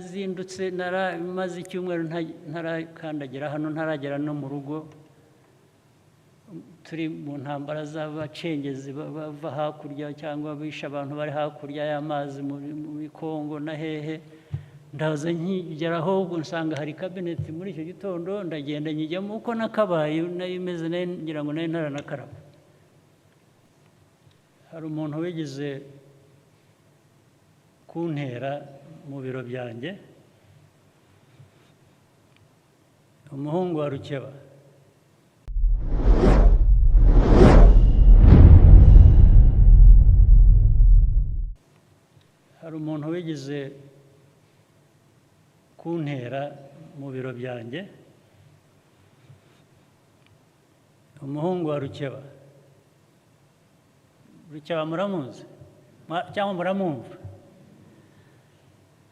zindutse maze icyumweru ntarakandagira hano, ntaragera no mu rugo, turi mu ntambara z'abacengezi bava hakurya cyangwa bisha abantu bari hakurya y'amazi muri Kongo na hehe. Ndaza nkigeraho ubwo nsanga hari kabineti muri icyo gitondo, ndagenda nyijyamo uko nakabaye nayo imeze, ngira ngo nayo ntaranakaraba. Hari umuntu wigeze kuntera mu biro byanjye, umuhungu wa Rukeba. Hari umuntu wigeze kuntera mu biro byanjye, umuhungu wa Rukeba. Rukeba muramuzi cyangwa muramwumva?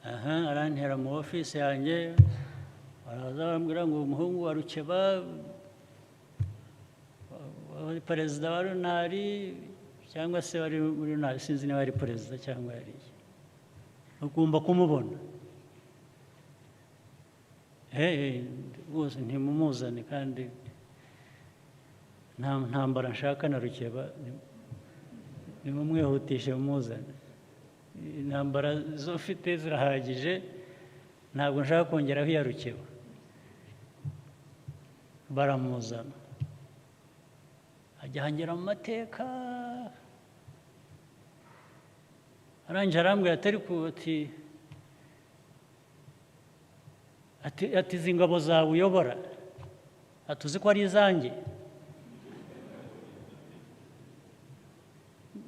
Arantera mu ofisi yanjye, baraza barambwira ngo umuhungu wa Rukeba wari perezida wa runari cyangwa se wari muri runari, sinzi niba ari perezida cyangwa yari ugomba kumubona. Bose ntimumuzane kandi nta ntambara nshaka na Rukeba, nimumwihutishe mumuzane. Intambara zo ufite zirahagije, ntabwo nshaka kongeraho iya Rukeba. Baramuzana, ajya hangera mu mateka, arangije arambwira ati izi ngabo zawe uyobora atuzi ko ari izanjye?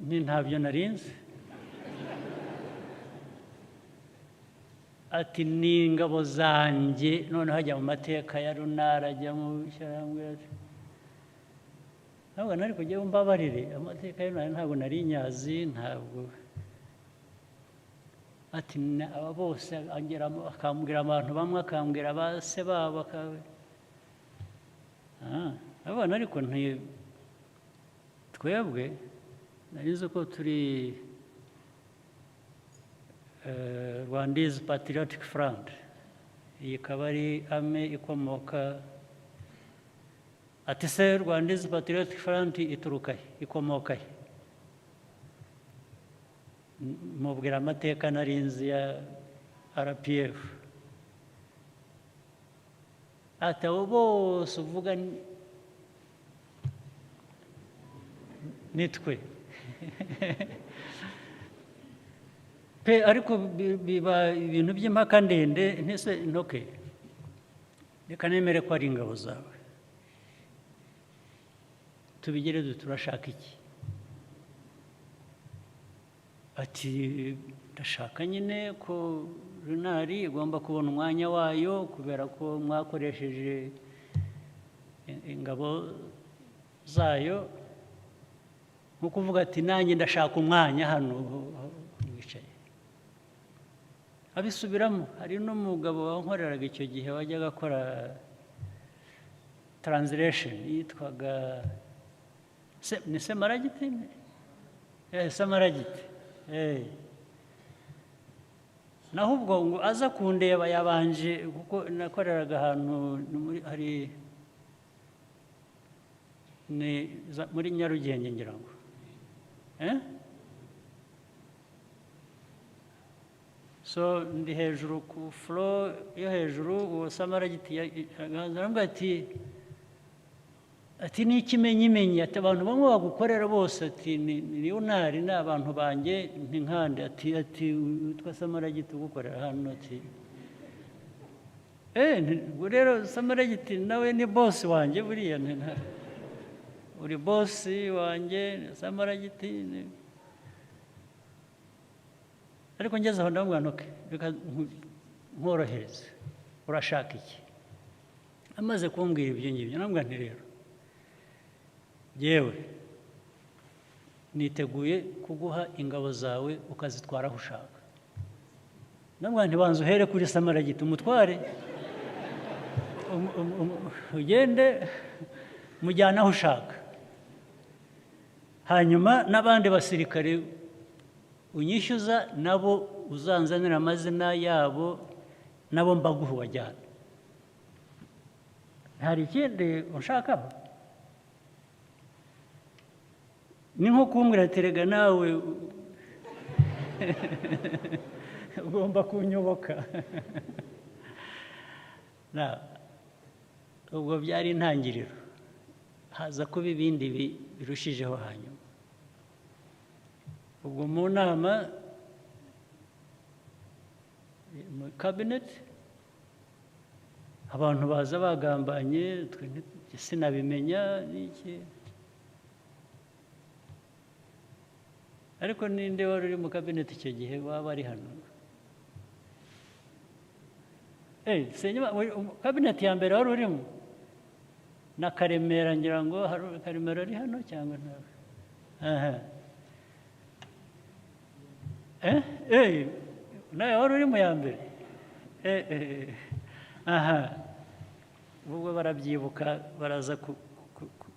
Ntabyo narinzi. Ati ni ingabo zanjye, noneho ajya mu mateka ya runara, ajya mu shyirahamwe. Ntabwo nari kujya mbabarire, amateka ya runara ntabwo nari nyazi, ntabwo. Ati aba bose akambwira abantu bamwe, akambwira base babo, abana. Ariko twebwe narizo ko turi Rwandese Patriotic Front. Iyi ikaba ari ame ikomoka. Ati se Rwandese Patriotic Front ituruka he, ikomoka he? Mubwira amateka narinzi ya RPF. Ati abo bose uvuga nitwe. Ariko biba ibintu by'impaka ndende, ntese ntoke reka nemere ko ari ingabo zawe. Tubigire turashaka iki? Ati ndashaka nyine ko runari igomba kubona umwanya wayo, kubera ko mwakoresheje ingabo zayo. Nko kuvuga ati nanjye ndashaka umwanya hano wicaye. Abisubiramo. Hari n'umugabo wankoreraga icyo gihe wajyaga akora translation, yitwaga ni Semaragiti? Semaragiti. Naho ubwo ngo aza kundeba yabanje, kuko nakoreraga ahantu hari muri Nyarugenge ngira ngo. So ndi hejuru ku floor yo hejuru, uwo Samaragiti arambwira ati ni ikimenyimenyi, ati abantu bamwe bagukorera bose, ati ni runari, ni abantu banjye nkande. Ati witwa Samaragiti ugukorera hano? Ati rero Samaragiti nawe ni boss wanjye buriya. Uri boss wanjye Samaragiti. Ariko ngeze aho ndamubwira ntoke, reka nkorohereze, urashaka iki? Amaze kumbwira ibyo ngibyo, ndamubwira nti rero yewe niteguye kuguha ingabo zawe ukazitwara aho ushaka. Ndamubwira nti banza uhere kuri Samaragiti umutware, ugende mujyana aho ushaka, hanyuma n'abandi basirikare unyishyuza nabo uzanzanira amazina yabo nabo mbaguha wajyana. Hari ikindi unshakaho? Ni nko kumbwira ati rega nawe ugomba kunyoboka. Ubwo byari intangiriro, haza kuba ibindi birushijeho hanyuma. Ubwo mu nama mu cabinet abantu baza bagambanye, sinabimenya n'iki, ariko ninde wari uri mu cabinet icyo gihe waba ari hano? Cabinet ya mbere wari urimo na Karemera, ngira ngo Karemera ari hano cyangwa ntawe? Nawe wari uri mu ya mbere? Ubwo barabyibuka, baraza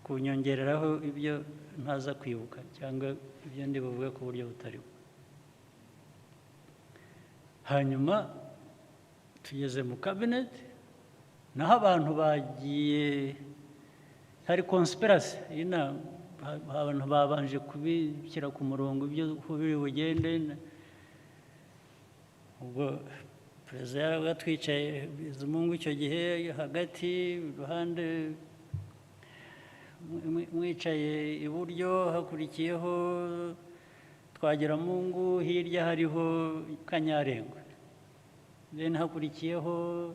kunyongereraho ibyo ntaza kwibuka cyangwa ibyo ndi buvuge ku buryo butari bwo. Hanyuma tugeze mu cabinet, naho abantu bagiye, hari conspiracy y'inama, abantu babanje kubishyira ku murongo ibyo biri bugende. Ubwo perezida yari atwicaye, Bizimungu icyo gihe hagati, iruhande mwicaye iburyo, hakurikiyeho Twagiramungu, hirya hariho Kanyarengwe, then hakurikiyeho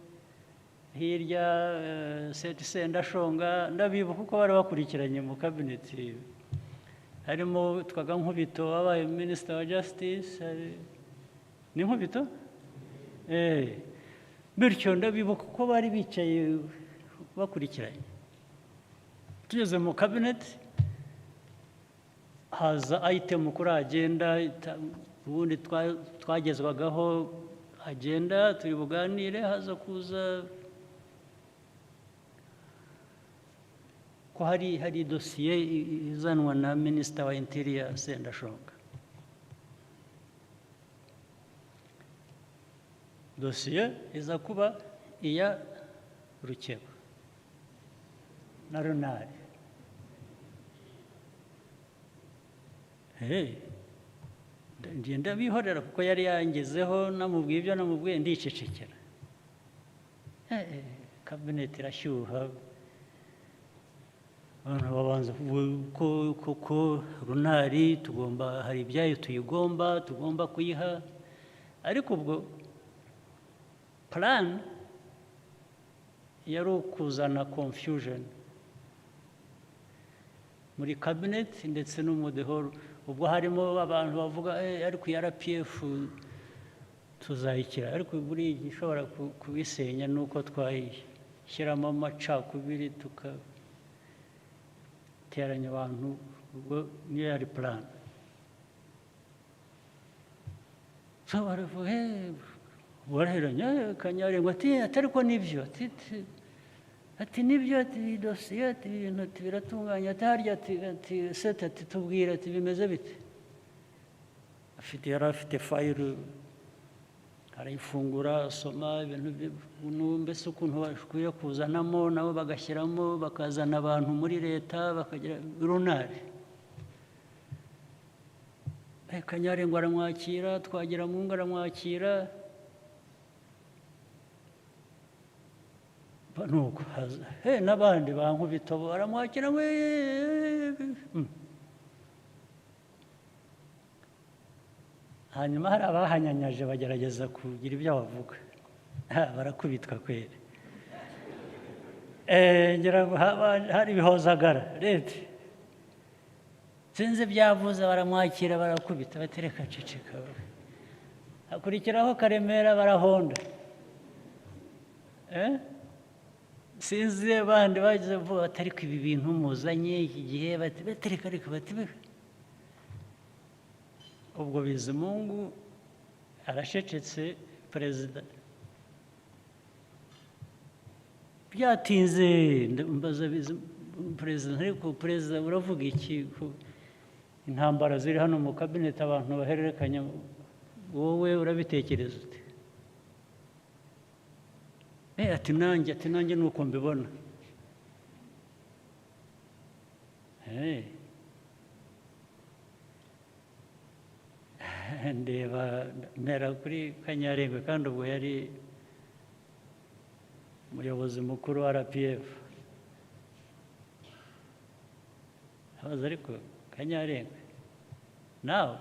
hirya Sendashonga. Ndabibuka uko bari bakurikiranye mu cabinet, harimo Twagankubito wabaye Minister wa Justice, ni Nkubito, bityo ndabibuka uko bari bicaye bakurikiranye. Tugeze mu cabinet, haza item kuri agenda, ubundi twagezwagaho agenda turi buganire, haza kuza ko hari dosiye izanwa na Minister wa Interior Sendashonga. Dosiye iza kuba iya Rukeba na Runari. Ngenda bihorera kuko yari yangezeho, namubwiye ibyo namubwiye, ndicecekera. Cabinet irashyuha, abantu babanza kuko Runari hari ibyayo tugomba kuyiha, ariko ubwo plan yari ukuzana confusion muri cabinet ndetse no mu the whole. Ubwo harimo abantu bavuga ariko ya RPF tuzayikira, ariko buri gishobora kubisenya nuko twayishyiramo amacakubiri tukateranya abantu. Ubwo niyo yari plan. So baravuga baraheranya, Kanyarengwa ati ariko nibyo, ati nibyo, ati dosiye, ati ibintu biratunganya, ati harya, ati seta, ati tubwira, ati bimeze bite. Yari afite fayiro, arayifungura, asoma ibintu mbese ukuntu bakwiye kuzanamo, nabo bagashyiramo, bakazana abantu muri leta, bakagira Runari. Kanyarengwa aramwakira, Twagiramungu aramwakira, nuko haza n'abandi ba Nkubito baramwakira. Hanyuma hari abahanyanyaje bagerageza kugira ibyo bavuga, barakubitwa kweri. Ngira ngo hari ibihozagara leta, sinzi byavuze, baramwakira barakubita, batereka ceceka. Hakurikiraho Karemera, barahonda. Sinzi abandi bagize vuba, batari ko ibi bintu muzanye iki gihe, batereka ariko ubwo Bizimungu arashecetse, perezida byatinze, mbaza perezida, ariko perezida uravuga iki? Intambara ziri hano mu cabinet, abantu bahererekanya, wowe urabitekereza ute? ati nanjye nuko mbibona. Ndeba mpera kuri Kanyarengwe kandi ubwo yari umuyobozi mukuru wa RPF. Habaza ariko Kanyarengwe nawe.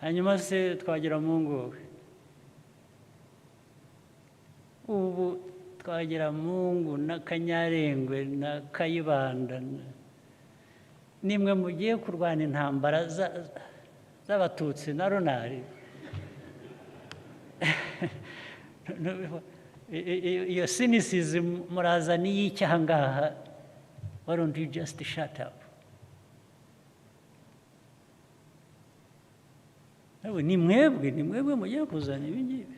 Hanyuma se Twagiramungu, ubu Twagiramungu na Kanyarengwe na Kayibanda nimwe mugiye kurwana intambara z'abatutsi na Ronari. Iyo cynicism murazana y'iki aha ngaha? Why don't you just shut up? Ni mwebwe mugiye kuzana ibi ngibi.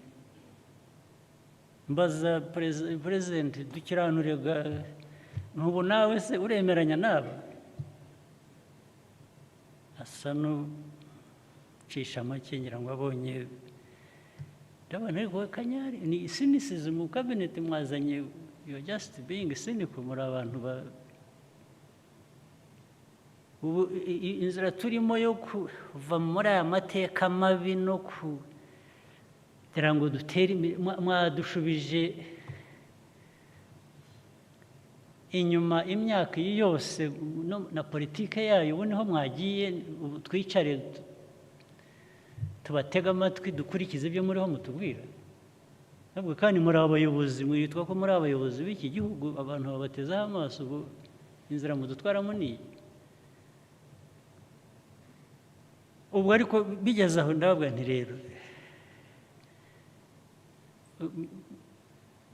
Mbaza president dukiranurega, n'ubu nawe se uremeranya nabo? Asa n'ucisha make ngira ngo abonye ndabona ariko Kanyari ni cynicism mu cabinet mwazanye. You're just being cynical muri abantu ubu inzira turimo yo kuva muri aya mateka mabi no kugira ngo dutere mwadushubije inyuma imyaka yose na politike yayo. Ubu niho mwagiye twicare tubatega amatwi dukurikize ibyo muriho mutubwira. Ntabwo kandi muri abayobozi mwitwa ko muri abayobozi b'iki gihugu, abantu babatezaho amaso. Ubu inzira mudutwaramo niyi. Ubwo ariko bigeze aho ndababwira nti rero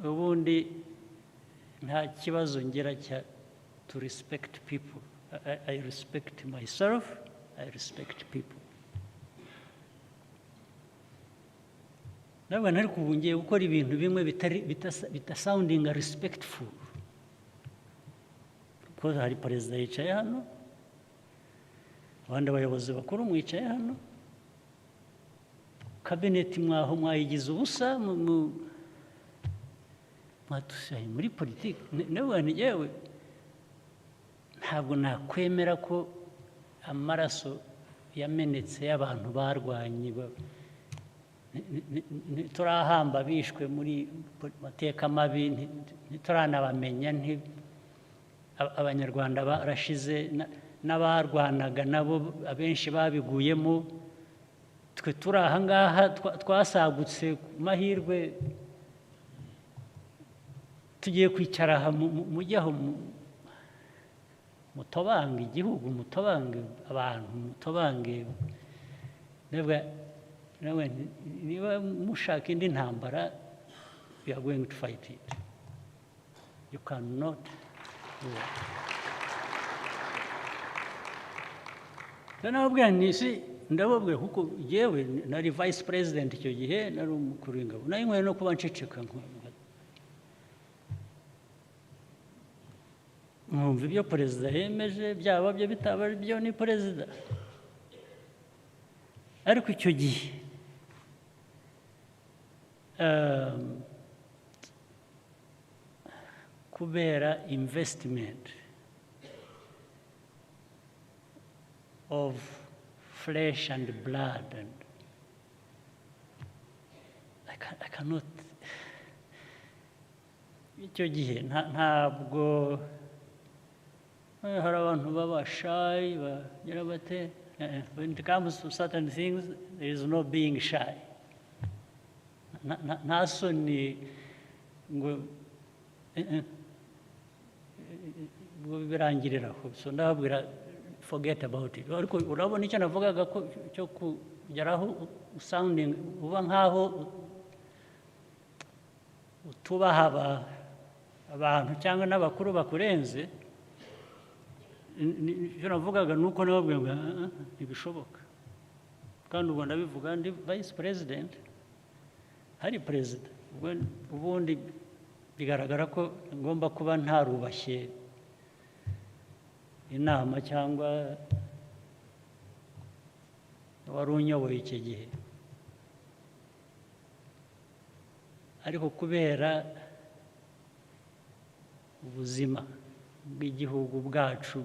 ubundi nta kibazo ngira cya to respect people. I respect myself, I respect people. Ndabona ariko ubu ngiye gukora ibintu bimwe bitasoundinga respectful. Kuko hari perezida yicaye hano, abandi bayobozi bakuru mwicaye hano, kabineti mwaho mwayigize ubusa mwatusaye muri politiki. Ndabona yewe ntabwo nakwemera ko amaraso yamenetse y'abantu barwanye turahamba bishwe muri mateka mabi, ntituranabamenya. Abanyarwanda barashize n'abarwanaga nabo abenshi babiguyemo. Twe turi aha ngaha twasagutse ku mahirwe, tugiye kwicara aha mujyaho mutobange igihugu, mutobange abantu, mutobange. Niba mushaka indi ntambara, we are going to fight it. You cannot do it. Nababwira nti ndababwira kuko yewe nari vice president icyo gihe, nari umukuru w'ingabo, nari nkwiye no kuba nceceka nkumva ibyo perezida yemeje, byaba byo bitaba byo ni perezida. Ariko icyo gihe kubera investment of flesh and blood, and I cannot. Icyo gihe ntabwo hari abantu baba shy bagira bate. When it comes to certain things, there is no being shy. Nta soni ngo birangirira aho. So ndababwira forget about it. Ariko urabona icyo navugaga ko cyo kugeraho sounding uba nkaho utubaha abantu cyangwa n'abakuru bakurenze. Icyo navugaga ni uko nababwira ngo ntibishoboka. Kandi ubwo ndabivuga ndi vice president, hari perezida. Ubundi bigaragara ko ngomba kuba ntarubashye inama cyangwa wari unyoboye icyo gihe. ariko kubera ubuzima bw'igihugu bwacu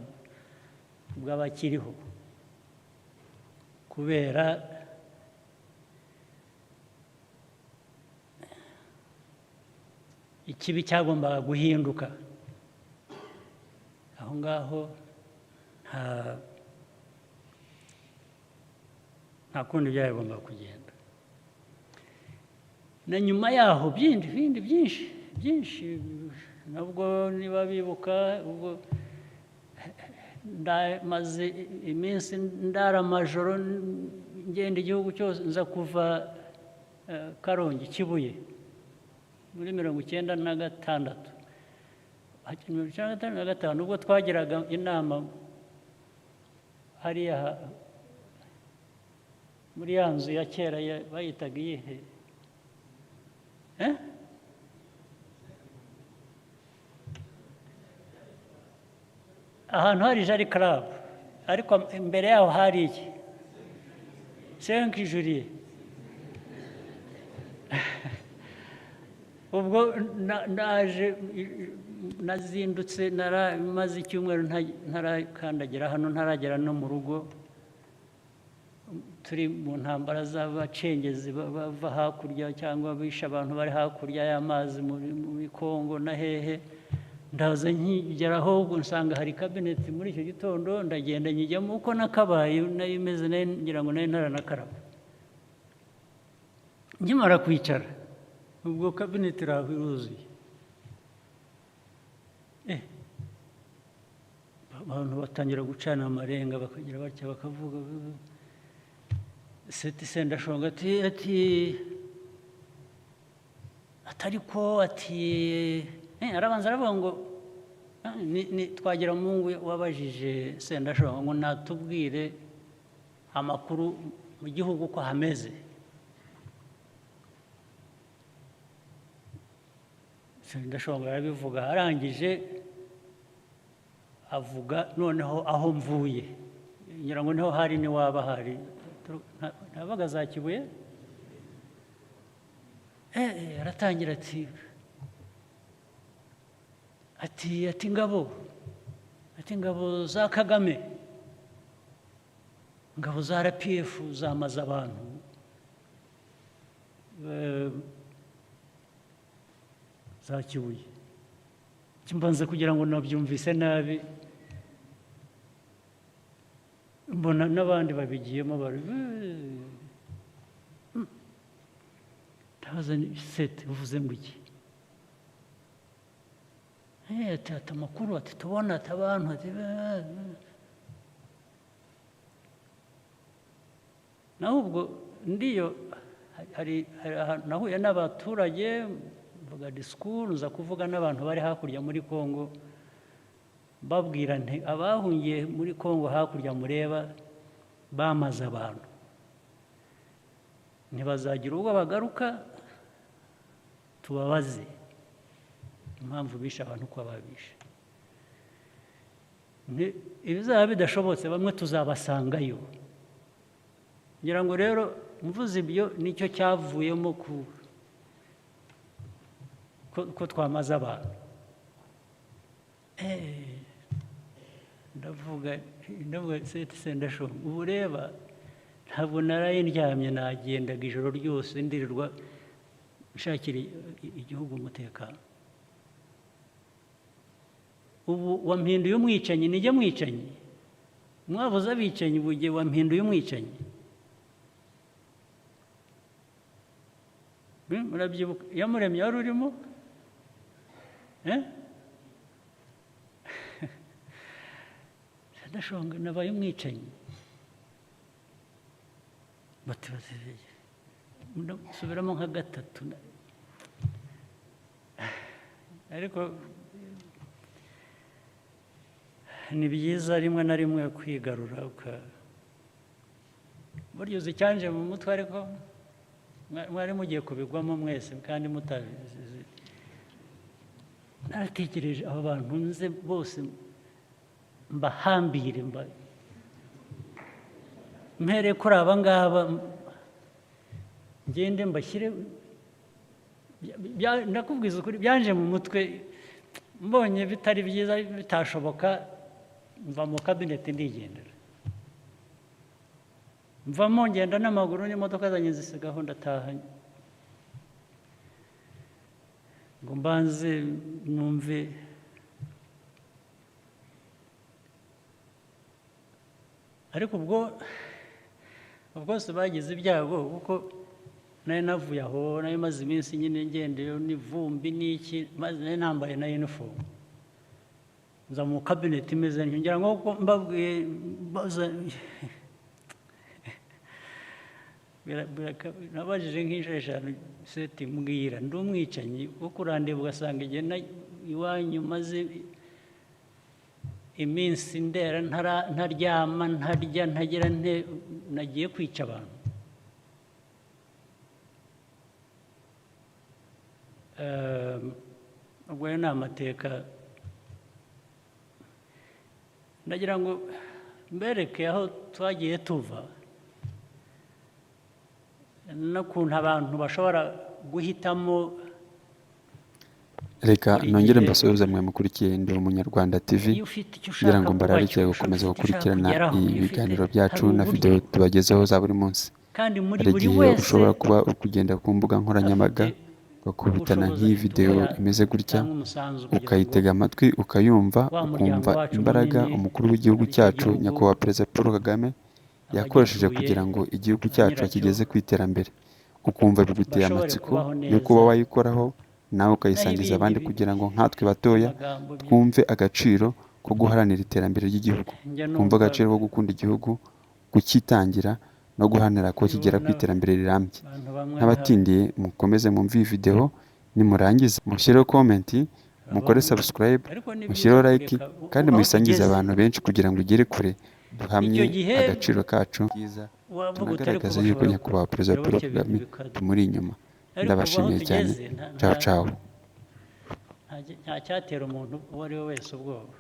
bw'abakiriho, kubera ikibi cyagombaga guhinduka, aho ngaho nta kundi byagomba kugenda. Na nyuma yaho bindi byinshi nabwo niba bibuka, ubwo maze iminsi ndara amajoro ngenda igihugu cyose, nza kuva Karongi Kibuye muri 1996, 1995 ubwo twagiraga inama hariya muri ya nzu ya kera bayitaga iyihe, ahantu hari Jari Club, ariko imbere yaho hari iki, Saint Julie. ubwo naje nazindutse, maze icyumweru ntarakandagira hano, ntaragera no mu rugo, turi mu ntambara z'abacengezi bava hakurya cyangwa bisha abantu bari hakurya y'amazi muri Kongo na hehe. Ndaza nkigeraho ubwo nsanga hari kabineti muri icyo gitondo, ndagenda nyijyamo uko nakabaye, nayo imeze ngira ngo nayo ntaranakaraba. Nkimara kwicara ubwo kabineti iraho iruzuye, abantu batangira gucana amarenga, bakagira batya bakavuga, Sendashonga atariko arabanza aravuga ngo Twagiramungu wabajije Sendashonga ngo natubwire amakuru mu gihugu ko hameze. Sendashonga arabivuga, arangije avuga noneho aho mvuye, ngira ngo niho hari niwaba hari, nabaga za Kibuye. Aratangira ati ingabo za Kagame, ingabo za RPF zamaze abantu, za Kibuye. Kimbanze kugira ngo nabyumvise nabi, mbona n'abandi babigiyemo bari tabaza sete uvuze ngo iki, ati amakuru ati tubona abantu ati naho ubwo ndiyo hari nahuye n'abaturage mvuga disikuru, nza kuvuga n'abantu bari hakurya muri Kongo, babwira nti abahungiye muri Kongo hakurya mureba bamaze abantu, ntibazagira ubwo bagaruka tubabaze impamvu bishe abantu uko babishe. Ibizaba bidashobotse bamwe tuzabasangayo. Ngira ngo rero mvuze ibyo nicyo cyavuyemo ko twamaze abantu. Ndavuga Sendashonga, ubu reba ntabwo naraye ndyamye, nagendaga ijoro ryose ndirirwa nshakira igihugu umutekano. Ubu wampinduye umwicanyi, nijye mwicanyi? Mwabuze abicanyi, ubugiye wampinduye umwicanyi? Murabyibuka Iyamuremye wari urimo? Sendashonga nabaye umwicanyi? Subiramo nka gatatu. Ariko ni byiza rimwe na rimwe kwigarura, burya uzi icyanje mu mutwe, ariko mwari mugiye kubigwamo mwese kandi mutabizi. Naratekereje aba bantu nze bose mbahambire, mpere kuri aba ngaba, ngende mbashyire ndakubwiza ukuri byanje mu mutwe mbonye bitari byiza bitashoboka mva mu kabineti ndigendera mvamo ngenda n'amaguru n'imodoka zanjye zisigaho ndataha ngo mbanze numve ariko ubwo bwose bagize ibyago kuko nari navuye aho nari maze iminsi nyine ngendeyo n'ivumbi n'iki maze nari nambaye na uniform nza mu kabineti imeze ngira ngo mbabwiye nabajije nk'inshuro eshanu seti mbwira ndi umwicanyi wo kurandeba ugasanga igihe iwanyu maze iminsi ndera ntaryama ntarya ntagira nagiye kwica abantu ubwo ni amateka ndagira ngo mbereke aho twagiye tuva n'ukuntu abantu bashobora guhitamo reka nongere mbasubize mwe mukurikiye Ndi Umunyarwanda TV kugira ngo mbararikire gukomeza gukurikirana ibiganiro byacu na video tubagezeho za buri munsi hari igihe ushobora kuba uri kugenda ku mbuga nkoranyambaga bakubitana nk'iyi video imeze gutya ukayitega amatwi ukayumva ukumva imbaraga umukuru w'igihugu cyacu nyakubahwa Perezida Paul Kagame yakoresheje kugira ngo igihugu cyacu kigeze ku iterambere ukumva biguteye amatsiko yo kuba wayikoraho nawe ukayisangiza abandi kugira ngo nkatwe batoya twumve agaciro ko guharanira iterambere ry'igihugu twumve agaciro ko gukunda igihugu gukitangira no guharanira ko kigera ku iterambere rirambye n'abatindiye mukomeze mwumve iyi video nimurangiza mushyireho comment mukore subscribe mushyireho like kandi muyisangize abantu benshi kugira ngo igere kure duhamye agaciro kacu tunagaragaza yuko nyakubahwa Perezida Paul Kagame tumuri inyuma ndabashimiye cyane ciao ciao nta cyatera umuntu uwo ari we wese ubwoba